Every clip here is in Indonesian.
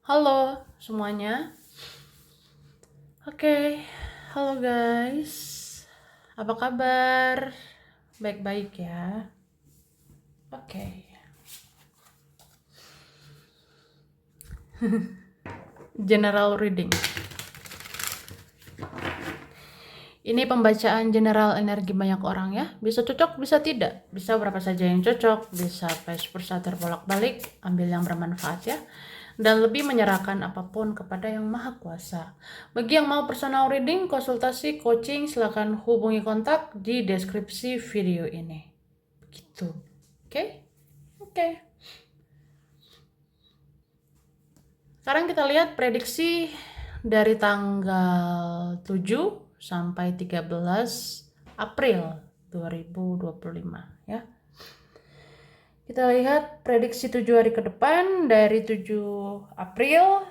Halo semuanya. Oke, halo guys. Apa kabar? Baik-baik ya. Oke. General reading. Ini pembacaan general energi banyak orang ya. Bisa cocok, bisa tidak. Bisa berapa saja yang cocok. Bisa vice versa terbolak-balik. Ambil yang bermanfaat ya. Dan lebih menyerahkan apapun kepada yang maha kuasa. Bagi yang mau personal reading, konsultasi, coaching, silakan hubungi kontak di deskripsi video ini. Begitu. Oke? Oke. Sekarang kita lihat prediksi dari tanggal 7 sampai 13 April 2025 ya. Kita lihat prediksi 7 hari ke depan dari 7 April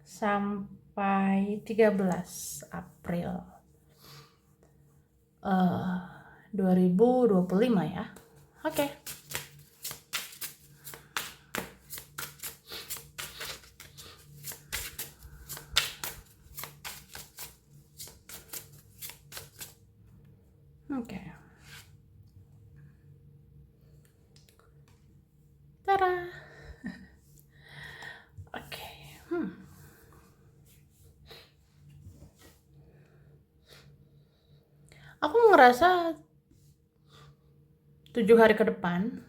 sampai 13 April 2025 ya. Oke. Oke. Tara. Oke. Aku ngerasa 7 hari ke depan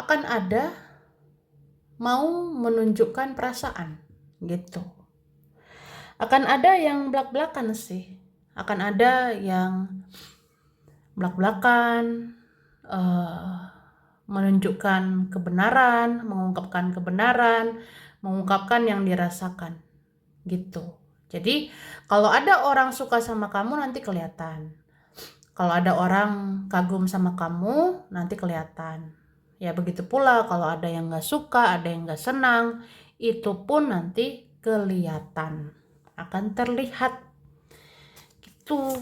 akan ada mau menunjukkan perasaan gitu. Akan ada yang belak-belakan sih. Akan ada yang belak-belakan menunjukkan kebenaran, mengungkapkan yang dirasakan gitu. Jadi kalau ada orang suka sama kamu nanti kelihatan. Kalau ada orang kagum sama kamu nanti kelihatan. Ya begitu pula kalau ada yang gak suka, ada yang gak senang, itu pun nanti kelihatan. Akan terlihat gitu.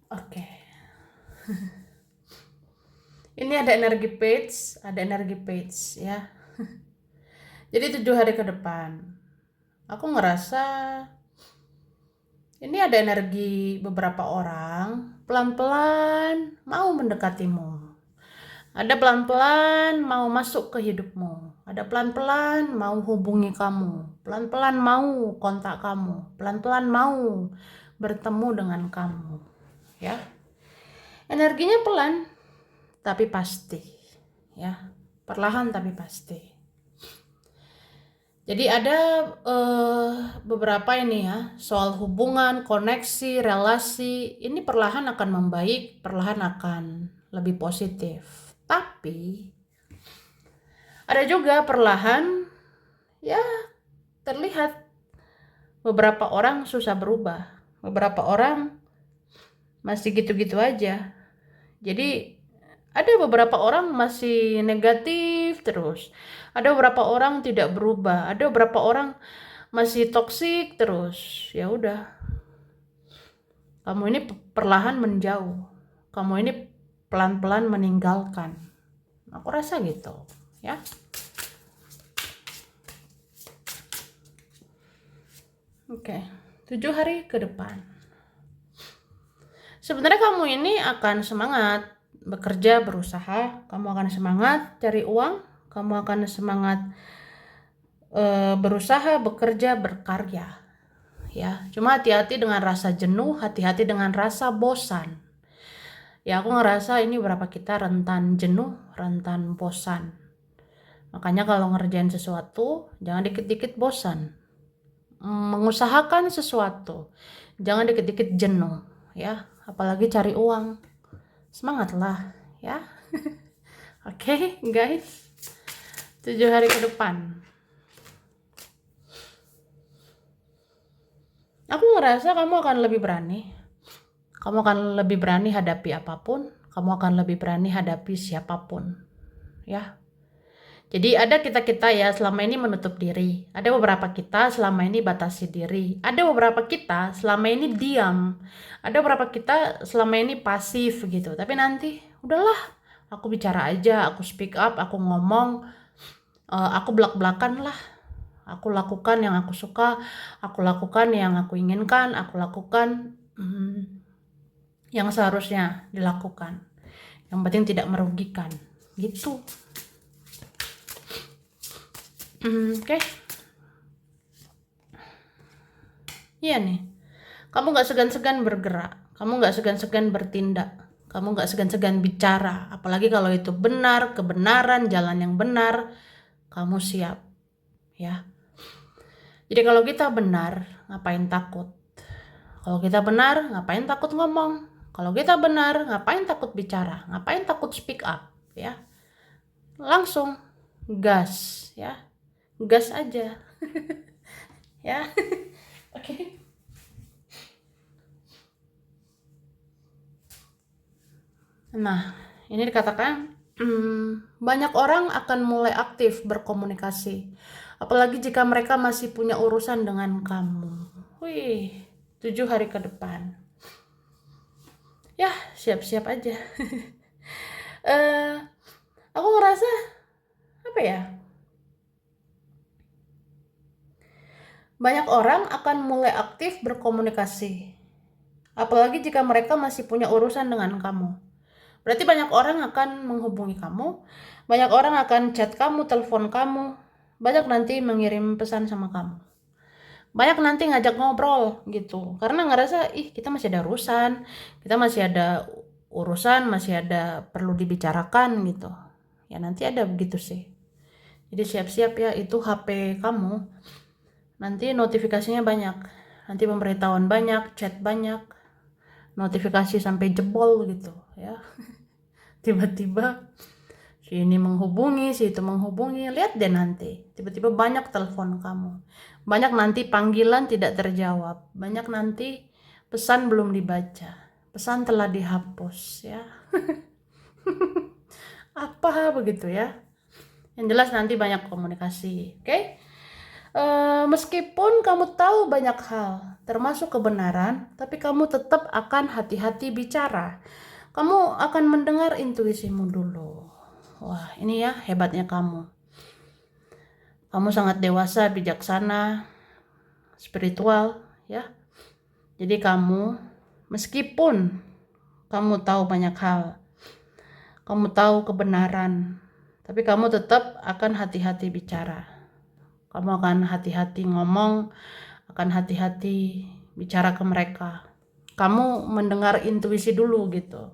Oke. Ini ada energi page ya. Jadi 7 hari ke depan. Aku ngerasa ini ada energi beberapa orang pelan-pelan mau mendekatimu. Ada pelan-pelan mau masuk ke hidupmu. Ada pelan-pelan mau hubungi kamu. Pelan-pelan mau kontak kamu. Pelan-pelan mau bertemu dengan kamu. Ya. Energinya pelan tapi pasti. Ya. Perlahan tapi pasti. Jadi ada beberapa ini ya, soal hubungan, koneksi, relasi, ini perlahan akan membaik, perlahan akan lebih positif. Tapi ada juga perlahan ya terlihat beberapa orang susah berubah, beberapa orang masih gitu-gitu aja. Jadi ada beberapa orang masih negatif terus. Ada beberapa orang tidak berubah. Ada beberapa orang masih toksik terus. Ya udah. Kamu ini perlahan menjauh. Kamu ini pelan-pelan meninggalkan. Aku rasa gitu, ya. Oke. 7 hari ke depan. Sebenarnya kamu ini akan semangat bekerja, berusaha, kamu akan semangat cari uang, kamu akan semangat berusaha, bekerja, berkarya. Ya, cuma hati-hati dengan rasa jenuh, hati-hati dengan rasa bosan. Ya, aku ngerasa ini berapa kita rentan jenuh, rentan bosan. Makanya kalau ngerjain sesuatu, jangan dikit-dikit bosan. Mengusahakan sesuatu, jangan dikit-dikit jenuh, ya. Apalagi cari uang. Semangatlah, ya. Oke, guys. 7 hari ke depan. Aku ngerasa kamu akan lebih berani. Kamu akan lebih berani hadapi apapun. Kamu akan lebih berani hadapi siapapun. Ya. Jadi ada kita-kita ya selama ini menutup diri. Ada beberapa kita selama ini batasi diri. Ada beberapa kita selama ini diam. Ada beberapa kita selama ini pasif gitu. Tapi nanti udahlah, aku bicara aja, aku speak up, aku ngomong, aku belak-belakan lah. Aku lakukan yang aku suka, aku lakukan yang aku inginkan, aku lakukan yang seharusnya dilakukan. Yang penting tidak merugikan. Gitu. Oke. Iya nih. Kamu gak segan-segan bergerak. Kamu gak segan-segan bertindak. Kamu gak segan-segan bicara. Apalagi kalau itu benar, kebenaran, jalan yang benar. Kamu siap. Ya. Jadi kalau kita benar, ngapain takut? Kalau kita benar, ngapain takut ngomong? Kalau kita benar, ngapain takut bicara? Ngapain takut speak up? Ya. Langsung gas, ya. Gas aja. Ya. Oke. Nah, ini dikatakan banyak orang akan mulai aktif berkomunikasi, apalagi jika mereka masih punya urusan dengan kamu. Wih, 7 hari ke depan. Ya, siap-siap aja. Aku ngerasa apa ya? Banyak orang akan mulai aktif berkomunikasi, apalagi jika mereka masih punya urusan dengan kamu. Berarti banyak orang akan menghubungi kamu, banyak orang akan chat kamu, telepon kamu, banyak nanti mengirim pesan sama kamu. Banyak nanti ngajak ngobrol gitu. Karena ngerasa, kita masih ada urusan, kita masih ada urusan, masih ada perlu dibicarakan gitu. Ya nanti ada begitu sih. Jadi siap-siap ya, itu HP kamu. Nanti notifikasinya banyak. Nanti pemberitahuan banyak, chat banyak, notifikasi sampai jebol gitu ya. Tiba-tiba si ini menghubungi, si itu menghubungi, lihat deh nanti. Tiba-tiba banyak telepon kamu. Banyak nanti panggilan tidak terjawab. Banyak nanti pesan belum dibaca. Pesan telah dihapus ya. Apa begitu ya. Yang jelas nanti banyak komunikasi, oke? Meskipun kamu tahu banyak hal, termasuk kebenaran, tapi kamu tetap akan hati-hati bicara. Kamu akan mendengar intuisimu dulu. Wah, ini ya hebatnya kamu. Kamu sangat dewasa, bijaksana, spiritual, ya. Jadi kamu, meskipun kamu tahu banyak hal, kamu tahu kebenaran, tapi kamu tetap akan hati-hati bicara. Kamu akan hati-hati ngomong, akan hati-hati bicara ke mereka. Kamu mendengar intuisi dulu gitu.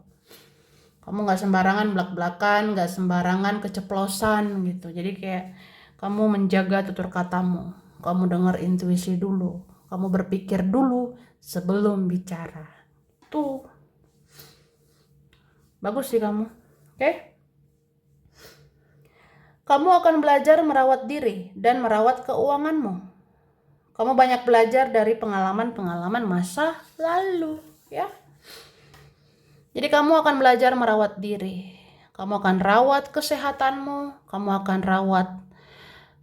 Kamu gak sembarangan belak-belakan, gak sembarangan keceplosan gitu. Jadi kayak kamu menjaga tutur katamu. Kamu dengar intuisi dulu. Kamu berpikir dulu sebelum bicara. Tuh. Bagus sih kamu. Oke? Kamu akan belajar merawat diri dan merawat keuanganmu. Kamu banyak belajar dari pengalaman-pengalaman masa lalu, ya. Jadi kamu akan belajar merawat diri. Kamu akan rawat kesehatanmu, kamu akan rawat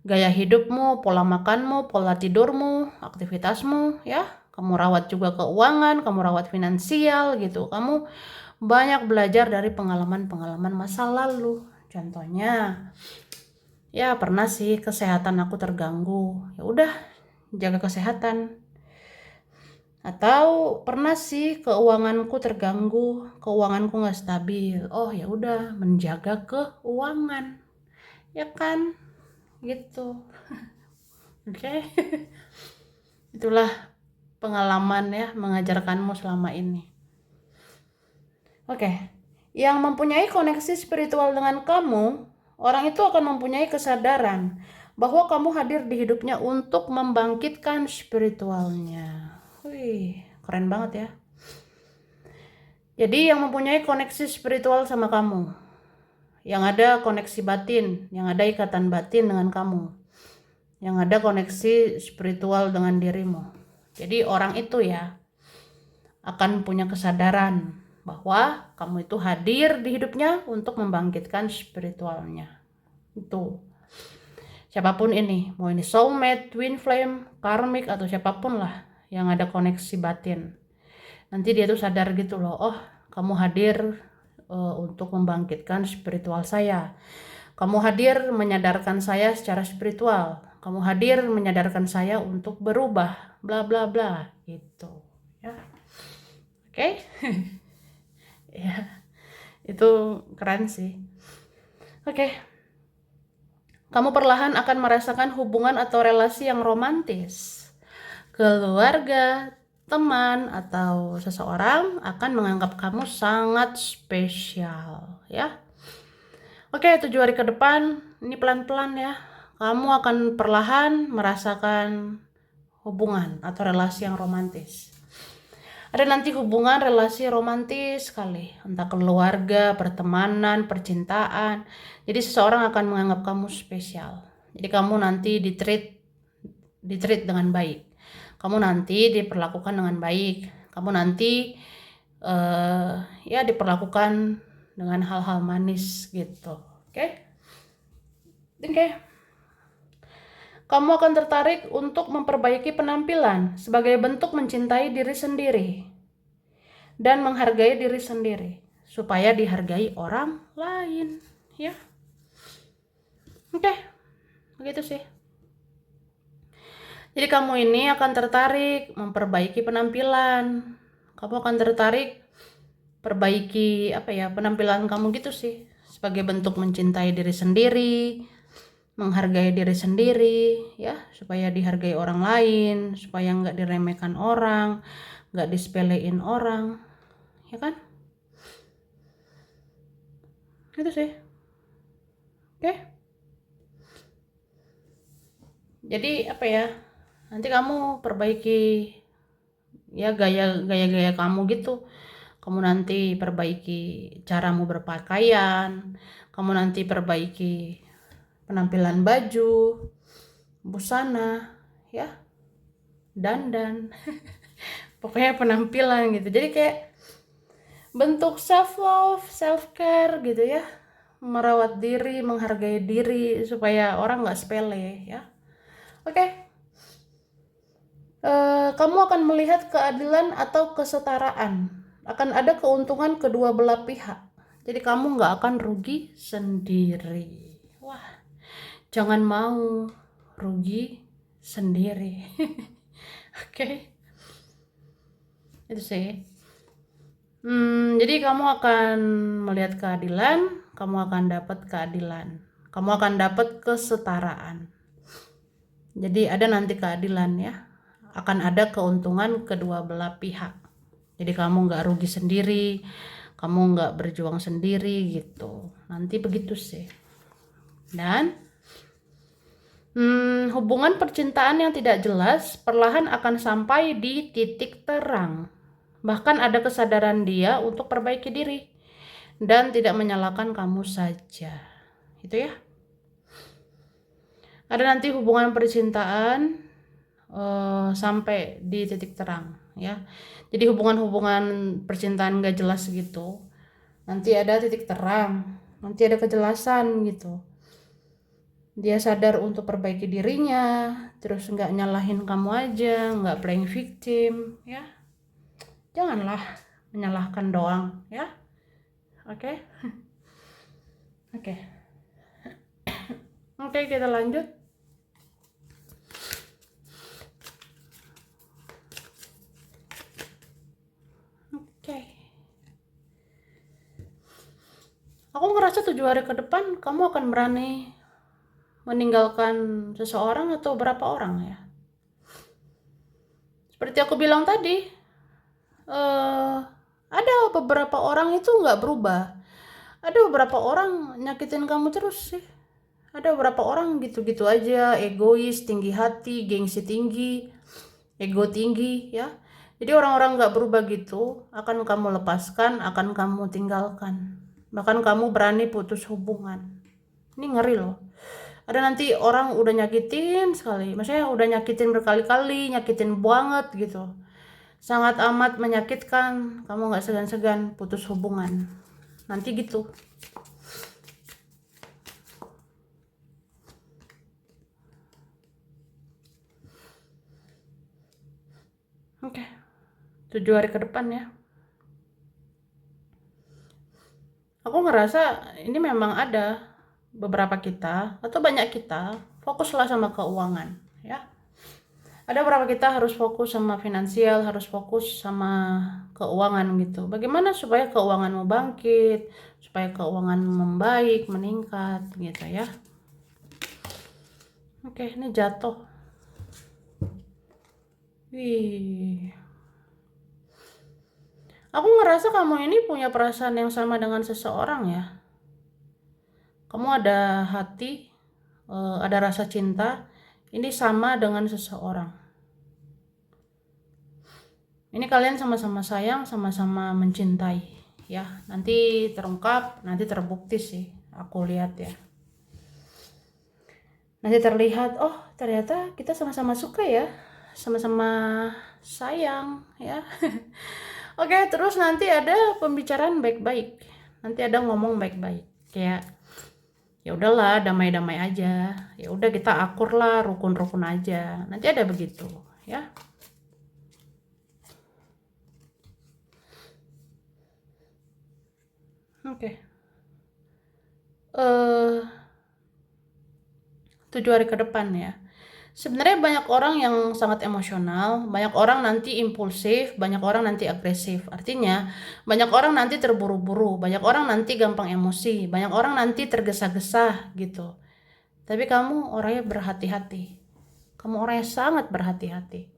gaya hidupmu, pola makanmu, pola tidurmu, aktivitasmu, ya. Kamu rawat juga keuangan, kamu rawat finansial gitu. Kamu banyak belajar dari pengalaman-pengalaman masa lalu. Contohnya, ya pernah sih kesehatan aku terganggu. Ya udah, jaga kesehatan. Atau pernah sih keuanganku terganggu, keuanganku nggak stabil. Oh ya udah, menjaga keuangan, ya kan, gitu. Oke. Itulah pengalaman ya mengajarkanmu selama ini. Oke. Yang mempunyai koneksi spiritual dengan kamu, orang itu akan mempunyai kesadaran bahwa kamu hadir di hidupnya untuk membangkitkan spiritualnya. Wih, keren banget ya. Jadi yang mempunyai koneksi spiritual sama kamu, yang ada koneksi batin, yang ada ikatan batin dengan kamu, yang ada koneksi spiritual dengan dirimu. Jadi orang itu ya akan punya kesadaran bahwa kamu itu hadir di hidupnya untuk membangkitkan spiritualnya. Itu. Siapapun ini, mau ini soulmate, twin flame, karmic, atau siapapun lah yang ada koneksi batin. Nanti dia tuh sadar gitu loh, oh kamu hadir untuk membangkitkan spiritual saya. Kamu hadir menyadarkan saya secara spiritual. Kamu hadir menyadarkan saya untuk berubah, bla bla bla gitu. Ya. Oke. Ya. Itu keren sih. Oke. Kamu perlahan akan merasakan hubungan atau relasi yang romantis. Keluarga, teman, atau seseorang akan menganggap kamu sangat spesial, ya. Oke, 7 hari ke depan, ini pelan-pelan ya. Kamu akan perlahan merasakan hubungan atau relasi yang romantis. Ada nanti hubungan relasi romantis sekali, entah keluarga, pertemanan, percintaan. Jadi seseorang akan menganggap kamu spesial. Jadi kamu nanti ditreat dengan baik. Kamu nanti diperlakukan dengan baik. Kamu nanti ya diperlakukan dengan hal-hal manis gitu. Oke? Kamu akan tertarik untuk memperbaiki penampilan sebagai bentuk mencintai diri sendiri dan menghargai diri sendiri supaya dihargai orang lain, ya. Oke, begitu sih. Jadi kamu ini akan tertarik memperbaiki penampilan. Kamu akan tertarik perbaiki penampilan kamu gitu sih, sebagai bentuk mencintai diri sendiri, menghargai diri sendiri, ya, supaya dihargai orang lain, supaya nggak diremehkan orang, nggak disepelein orang, ya kan? Itu sih. Oke. Jadi nanti kamu perbaiki ya gaya kamu gitu. Kamu nanti perbaiki caramu berpakaian, kamu nanti perbaiki penampilan baju, busana, ya, dandan. Pokoknya penampilan gitu. Jadi kayak bentuk self love, self care gitu ya. Merawat diri, menghargai diri supaya orang nggak sepele, ya. Oke. Kamu akan melihat keadilan atau kesetaraan. Akan ada keuntungan kedua belah pihak. Jadi kamu nggak akan rugi sendiri. Wah, jangan mau rugi sendiri. Oke. Itu sih. Jadi kamu akan melihat keadilan, kamu akan dapat keadilan. Kamu akan dapat kesetaraan. Jadi ada nanti keadilan ya. Akan ada keuntungan kedua belah pihak. Jadi kamu nggak rugi sendiri, kamu nggak berjuang sendiri gitu. Nanti begitu sih. Dan hubungan percintaan yang tidak jelas perlahan akan sampai di titik terang. Bahkan ada kesadaran dia untuk perbaiki diri dan tidak menyalahkan kamu saja. Itu ya. Ada nanti hubungan percintaan sampai di titik terang, ya. Jadi hubungan-hubungan percintaan gak jelas gitu, nanti ada titik terang, nanti ada kejelasan gitu. Dia sadar untuk perbaiki dirinya, terus nggak nyalahin kamu aja, nggak playing victim, ya. Janganlah menyalahkan doang, ya. Oke. Oke, kita lanjut. Aku ngerasa 7 hari ke depan kamu akan berani meninggalkan seseorang atau berapa orang ya. Seperti aku bilang tadi, ada beberapa orang itu nggak berubah. Ada beberapa orang nyakitin kamu terus sih. Ada beberapa orang gitu-gitu aja, egois, tinggi hati, gengsi tinggi, ego tinggi, ya. Jadi orang-orang nggak berubah gitu akan kamu lepaskan, akan kamu tinggalkan. Bahkan kamu berani putus hubungan. Ini ngeri loh. Ada nanti orang udah nyakitin sekali, maksudnya udah nyakitin berkali-kali, nyakitin banget gitu, sangat amat menyakitkan, kamu nggak segan-segan putus hubungan nanti gitu. Oke, 7 hari ke depan ya. Aku ngerasa ini memang ada beberapa kita atau banyak kita fokuslah sama keuangan ya. Ada beberapa kita harus fokus sama finansial, harus fokus sama keuangan gitu. Bagaimana supaya keuanganmu bangkit, supaya keuangan membaik, meningkat gitu ya. Oke, ini jatuh. Wih. Aku ngerasa kamu ini punya perasaan yang sama dengan seseorang ya. Kamu ada hati, ada rasa cinta, ini sama dengan seseorang. Ini kalian sama-sama sayang, sama-sama mencintai ya. Nanti terungkap, nanti terbukti sih, aku lihat ya. Nanti terlihat, oh ternyata kita sama-sama suka ya, sama-sama sayang ya. Oke, terus nanti ada pembicaraan baik-baik, nanti ada ngomong baik-baik, kayak ya udahlah damai-damai aja, ya udah kita akur lah, rukun-rukun aja, nanti ada begitu ya. Oke. 7 hari ke depan ya. Sebenarnya banyak orang yang sangat emosional, banyak orang nanti impulsif, banyak orang nanti agresif. Artinya, banyak orang nanti terburu-buru, banyak orang nanti gampang emosi, banyak orang nanti tergesa-gesa gitu. Tapi kamu orangnya berhati-hati. Kamu orangnya sangat berhati-hati.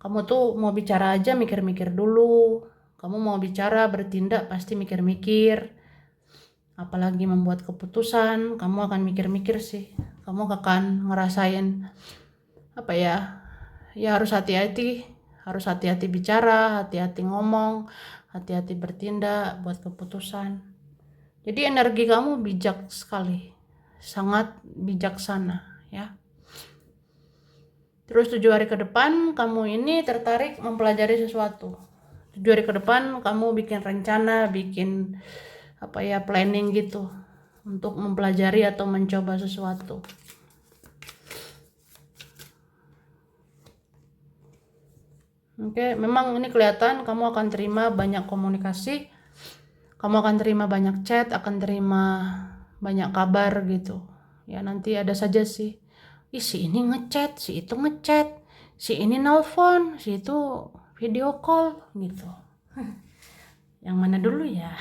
Kamu tuh mau bicara aja mikir-mikir dulu. Kamu mau bicara, bertindak pasti mikir-mikir. Apalagi membuat keputusan, kamu akan mikir-mikir sih. Kamu akan ngerasain apa ya? Ya harus hati-hati bicara, hati-hati ngomong, hati-hati bertindak, buat keputusan. Jadi energi kamu bijak sekali, sangat bijaksana ya. Terus 7 hari ke depan kamu ini tertarik mempelajari sesuatu. 7 hari ke depan kamu bikin rencana, bikin apa ya, planning gitu untuk mempelajari atau mencoba sesuatu. Oke, memang ini kelihatan kamu akan terima banyak komunikasi, kamu akan terima banyak chat, akan terima banyak kabar gitu ya. Nanti ada saja sih, si ini ngechat, si itu ngechat, si ini nelpon, si itu video call gitu. Yang mana dulu ya?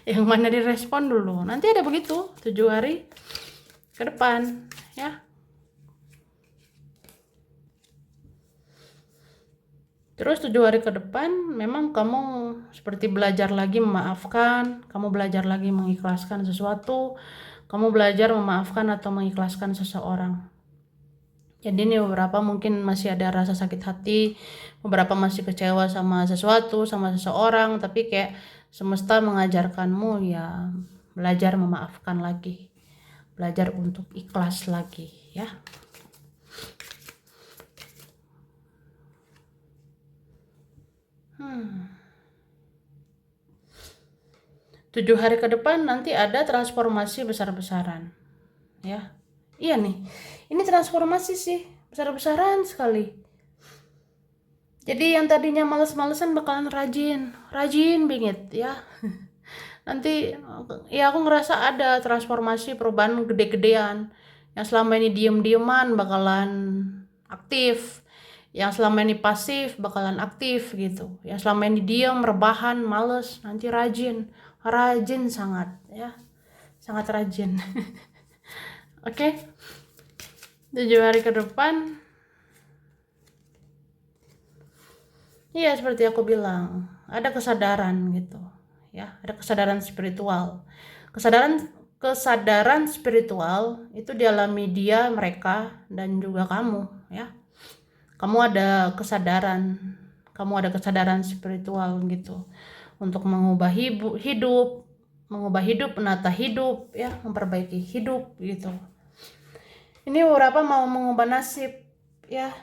Yang mana direspon dulu. Nanti ada begitu 7 hari ke depan ya. Terus 7 hari ke depan memang kamu seperti belajar lagi memaafkan, kamu belajar lagi mengikhlaskan sesuatu, kamu belajar memaafkan atau mengikhlaskan seseorang. Jadi ini beberapa mungkin masih ada rasa sakit hati, beberapa masih kecewa sama sesuatu, sama seseorang, tapi kayak semesta mengajarkanmu ya belajar memaafkan lagi, belajar untuk ikhlas lagi ya. 7 hari ke depan nanti ada transformasi besar-besaran ya. Iya nih, ini transformasi sih besar-besaran sekali. Jadi yang tadinya males-malesan bakalan rajin banget ya. Nanti ya aku ngerasa ada transformasi perubahan gede-gedean. Yang selama ini diem-dieman bakalan aktif, yang selama ini pasif bakalan aktif gitu. Yang selama ini diem, rebahan, males, nanti rajin sangat ya, sangat rajin. Oke, 7 hari ke depan iya seperti aku bilang, ada kesadaran gitu ya, ada kesadaran spiritual. Kesadaran spiritual itu dialami mereka dan juga kamu ya. Kamu ada kesadaran spiritual gitu untuk mengubah hidup, menata hidup ya, memperbaiki hidup gitu. Ini beberapa mau mengubah nasib ya,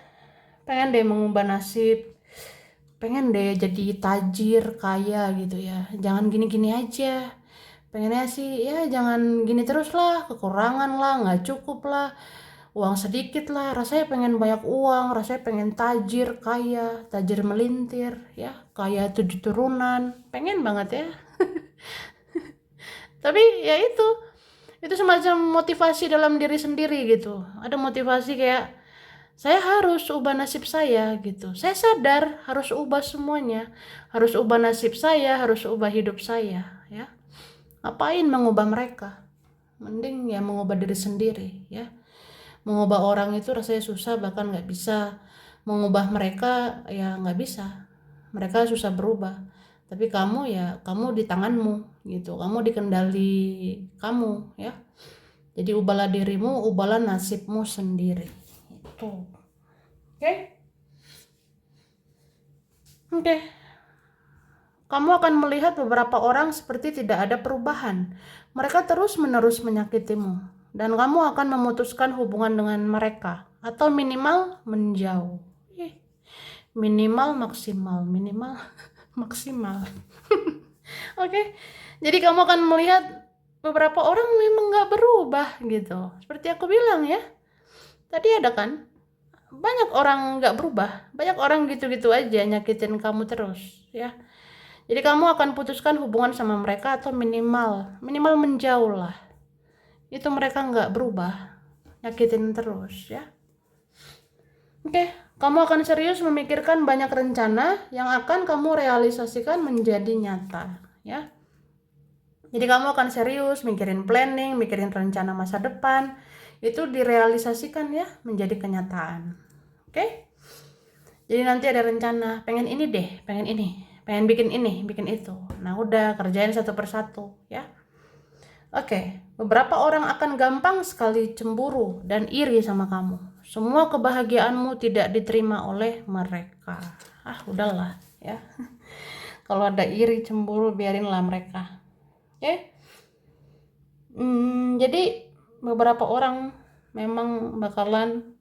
pengen deh mengubah nasib, pengen deh jadi tajir, kaya gitu ya. Jangan gini-gini aja. Pengennya sih ya jangan gini terus lah, kekurangan lah, nggak cukup lah. uang sedikit lah, rasanya pengen banyak uang, rasanya pengen tajir, kaya, tajir melintir, ya, kaya 7 turunan, pengen banget ya. Tapi ya itu semacam motivasi dalam diri sendiri gitu. Ada motivasi kayak saya harus ubah nasib saya gitu. Saya sadar harus ubah semuanya, harus ubah nasib saya, harus ubah hidup saya, ya. Ngapain mengubah mereka? Mending ya mengubah diri sendiri, ya. Mengubah orang itu rasanya susah, bahkan nggak bisa. Mengubah mereka ya nggak bisa. Mereka susah berubah. Tapi kamu ya, kamu di tanganmu gitu. Kamu dikendali kamu, ya. Jadi ubahlah dirimu, ubahlah nasibmu sendiri. Itu. Oke? Oke. Kamu akan melihat beberapa orang seperti tidak ada perubahan. Mereka terus-menerus menyakitimu, dan kamu akan memutuskan hubungan dengan mereka, atau minimal menjauh. Minimal maksimal, minimal maksimal. Oke, jadi kamu akan melihat beberapa orang memang nggak berubah gitu. Seperti aku bilang ya, tadi ada kan, banyak orang nggak berubah, banyak orang gitu-gitu aja nyakitin kamu terus, ya. Jadi kamu akan putuskan hubungan sama mereka atau minimal menjauh lah. Itu mereka nggak berubah, nyakitin terus, ya. Oke, kamu akan serius memikirkan banyak rencana yang akan kamu realisasikan menjadi nyata, ya. Jadi kamu akan serius mikirin planning, mikirin rencana masa depan, itu direalisasikan ya menjadi kenyataan. Oke? Jadi nanti ada rencana, pengen ini deh, pengen ini, pengen bikin ini, bikin itu. Nah udah kerjain satu persatu ya. Oke, beberapa orang akan gampang sekali cemburu dan iri sama kamu. Semua kebahagiaanmu tidak diterima oleh mereka. Ah udahlah ya. Kalau ada iri cemburu biarinlah mereka. Oke? Jadi beberapa orang memang bakalan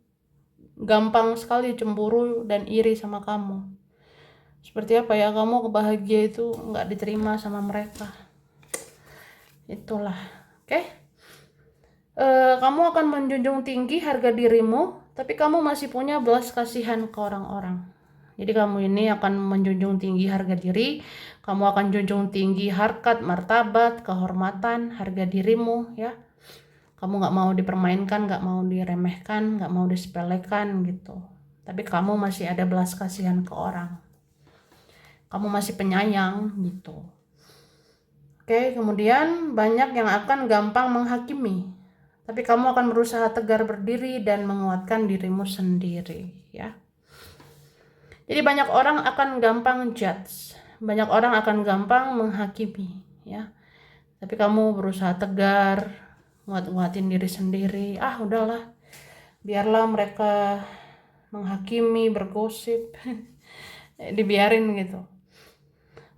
gampang sekali cemburu dan iri sama kamu. Seperti apa ya, kamu kebahagia itu nggak diterima sama mereka. Itulah, oke? Kamu akan menjunjung tinggi harga dirimu, tapi kamu masih punya belas kasihan ke orang-orang. Jadi kamu ini akan menjunjung tinggi harga diri, kamu akan junjung tinggi harkat, martabat, kehormatan, harga dirimu, ya. Kamu nggak mau dipermainkan, nggak mau diremehkan, nggak mau disepelekan gitu. Tapi kamu masih ada belas kasihan ke orang. Kamu masih penyayang gitu. Oke, kemudian banyak yang akan gampang menghakimi. Tapi kamu akan berusaha tegar berdiri dan menguatkan dirimu sendiri, ya. Jadi banyak orang akan gampang judge. Banyak orang akan gampang menghakimi, ya. Tapi kamu berusaha tegar, nguat-nguatin diri sendiri. Ah, udahlah. Biarlah mereka menghakimi, bergosip. Dibiarin gitu.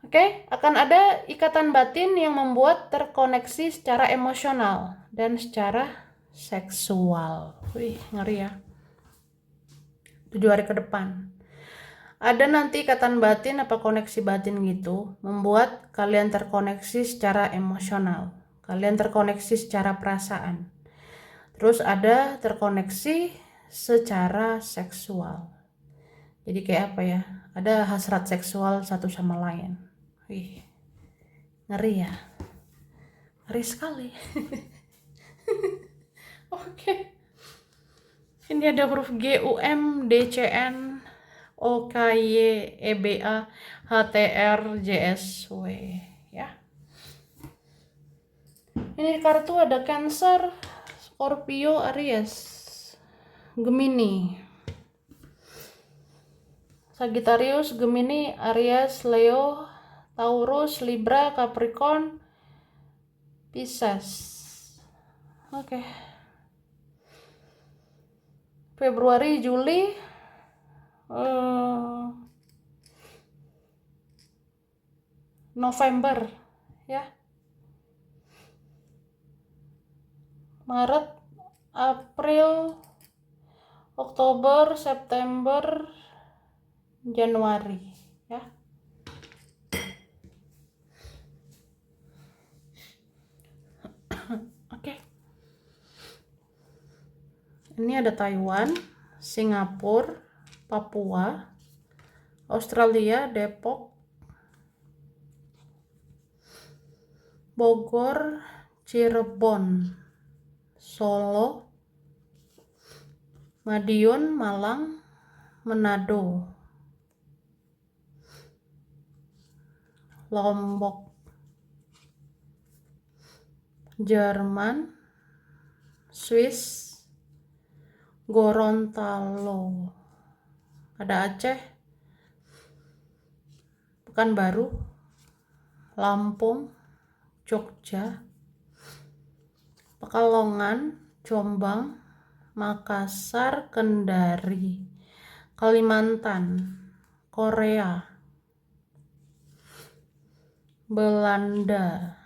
Oke, akan ada ikatan batin yang membuat terkoneksi secara emosional dan secara seksual. Wih, ngeri ya. 7 hari ke depan. Ada nanti ikatan batin apa koneksi batin gitu, membuat kalian terkoneksi secara emosional. Kalian terkoneksi secara perasaan. Terus ada terkoneksi secara seksual. Jadi kayak apa ya? Ada hasrat seksual satu sama lain. Wih, ngeri ya. Ngeri sekali. Oke. Ini ada huruf G, U, M, D, C, N, O, K, Y, E, B, A, H, T, R, J, S, W. Ya. Ini kartu ada Cancer, Scorpio, Aries, Gemini, Sagittarius, Gemini, Aries, Leo, Taurus, Libra, Capricorn, Pisces. Oke. Februari, Juli, November, ya. Maret, April, Oktober, September, Januari, ya. Oke. Ini ada Taiwan, Singapura, Papua, Australia, Depok, Bogor, Cirebon, Solo, Madiun, Malang, Manado, Lombok, Jerman, Swiss, Gorontalo, ada Aceh, Pekanbaru, Lampung, Jogja, Pekalongan, Jombang, Makassar, Kendari, Kalimantan, Korea, Belanda,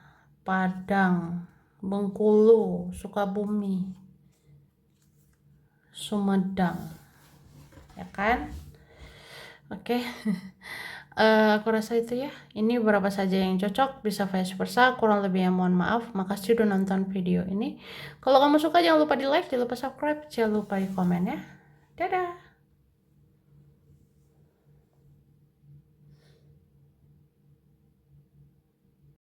Padang, Bengkulu, Sukabumi, Sumedang, ya kan? Oke. Aku rasa itu ya. Ini beberapa saja yang cocok, bisa vice versa. Kurang lebihnya mohon maaf. Makasih udah nonton video ini. Kalau kamu suka jangan lupa di like, jangan lupa subscribe, jangan lupa di komen ya. Dadah.